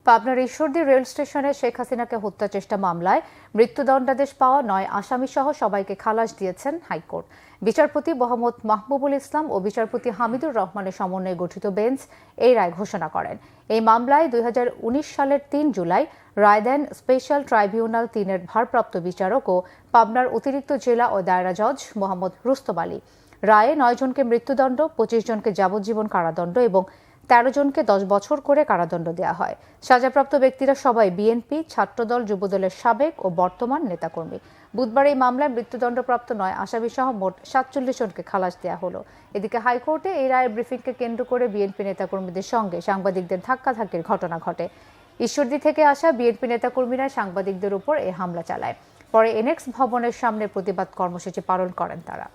পাবনার ঈশ্বরদী রেল স্টেশনে শেখ হাসিনাকে হত্যা চেষ্টা মামলায় মৃত্যুদণ্ডাদেশ পাওয়া ৯ আসামিসহ সবাইকে খালাস দিয়েছেন হাইকোর্ট। বিচারপতি মোহাম্মদ মাহবুবুল ইসলাম ও বিচারপতি হামিদুর রহমানের সমন্বয়ে গঠিত বেঞ্চ এই রায় ঘোষণা করেন। এই মামলায় ২০১৯ সালের ৩ জুলাই রায় দেন স্পেশাল ট্রাইব্যুনাল ৩-এর ভারপ্রাপ্ত বিচারক ও পাবনার অতিরিক্ত জেলা ও দায়রা জজ মোহাম্মদ রুস্তম আলী। রায়ে ৯ জনকে মৃত্যুদণ্ড, ২৫ জনকে যাবজ্জীবন কারাদণ্ড এবং ১৩ জনকে ১০ বছর করে কারাদণ্ড দেওয়া হয়। সাজাপ্রাপ্ত ব্যক্তিরা সবাই বিএনপি, ছাত্রদল, যুবদলের সাবেক ও বর্তমান নেতাকর্মী। বুধবার এই মামলায় মৃত্যুদণ্ডপ্রাপ্ত ৯ আসামিসহ মোট ৪৭ জনকে খালাস দেওয়া হলো। এদিকে হাইকোর্টে এই রায়ের ব্রিফিংকে কেন্দ্র করে বিএনপি নেতাকর্মীদের সঙ্গে সাংবাদিকদের ধাক্কাধাক্কির ঘটনা ঘটে। ঈশ্বরদী থেকে আসা বিএনপি নেতাকর্মীরা সাংবাদিকদের উপর এই হামলা চালায়। পরে এনএক্স ভবনের সামনে প্রতিবাদ কর্মসূচি পালন করেন তারা।